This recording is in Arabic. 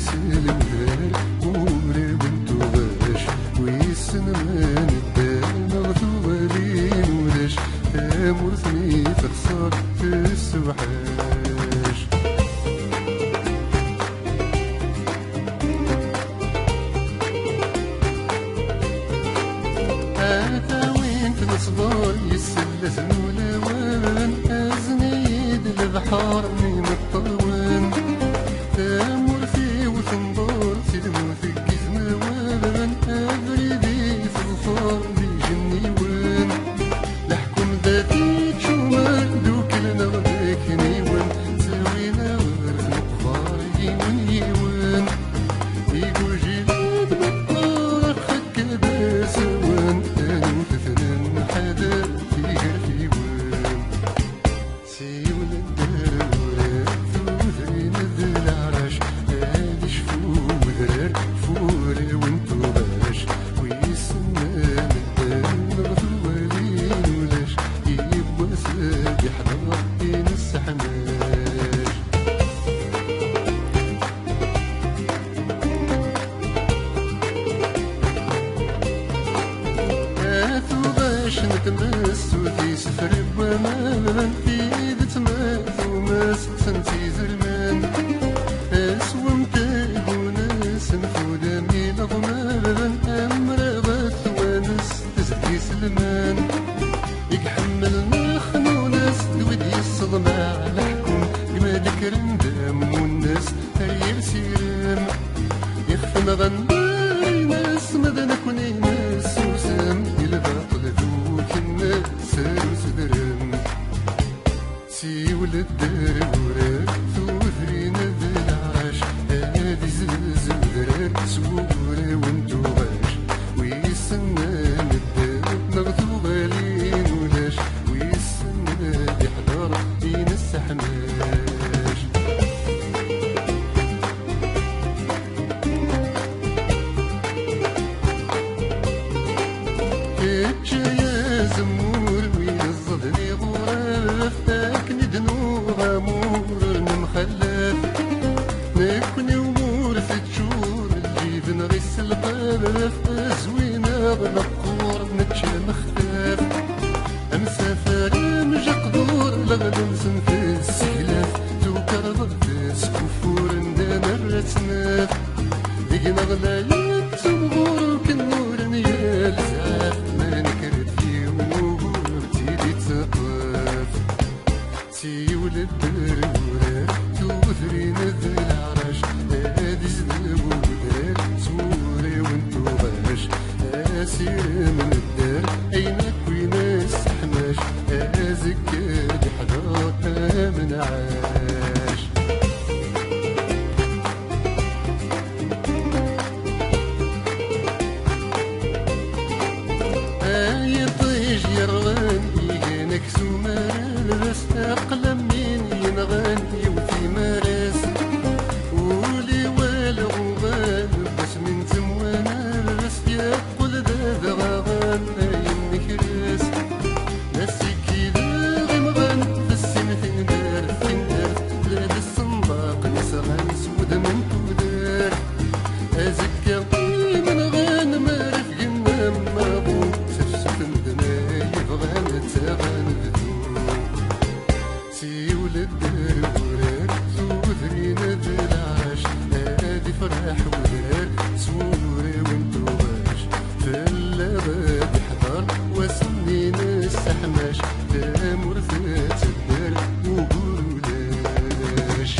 سلمدار ورا وانتو غاش ويسن من الدار مغثوبة لين ولاش تامورثني تخسر في السوحاش هذا وين تنصبر يسلس الولوان أزنيد البحر من الطوان تامر فيه وتنظر في دموث الجزمة وان أبردي في الخار بيجني وان لحكم ذاتي تشومان دوك لنغدك نيوان سوينا ورث مقبار يمن يوان يقول جلاد مقار خك باسوان أنو تثنن حدا في قرفي وان سيون الدرورة ثوثرين العرش هادي شفو ودرار فوري وانتو باش ويسنان الدار مغثوبة لين ولاش يبوا سادي حضر ينسحناش هاتو باش نتمس وفي سفر بوامان في تماث وماس سنتي زرمان اسوم تاقوناس نفودا من غمان امرغت وانس تزكي سلمان يحملنا خنوناس ودي الصدمة على حكم كما ذكر ندم والناس هي سيرام يخفن غنباري ناس مدنا كوني ناس وسام الباطل ذوك الناس ساروس درام سيول الدرورة ثوثرين بالعاش هادي زلزل سورة وانتو غاش ويسنان الدار مغثوبة لين ولاش ويسنان يحضر ينسحناش كتشا يا زمور وين الظلني غراف تاكني دنوها مور المخلف نكوني ومور في تشور الجيد نغيس القاف زوينة بنقور نتشا مختاف مسافر مجقدور لغد نسن في السلاف توكر ضدس كفور ندانا الرسناف ديقنا غلايات تمغور كنور نيال زعاف ما نكرت فيهم وبتيدي تطاف سيول الدرورة توثرين العرش هادي زدب ودار سوري وانتو غاش اسير من الدار اينك ويناس حماش ازكاد حضرها من عاش يطيج يرغن يجينك سومار بس أقلم من ينغن يوفي مارس ولي والغوغان بس من زموانا بس يقول ذا غاغان يمك راس ناسي كيدا غمغان في السن فندار فندار بلاد الصنباق نسغان سود من تودار أزكى من غان ما رفقنا مابو سيول الدرورة ثوثرين بالعاش هادي فرح ودار سوري وانتو غاش فلا غادي حضر وسنين السحماش تامر ذات الدار وقولوا لاش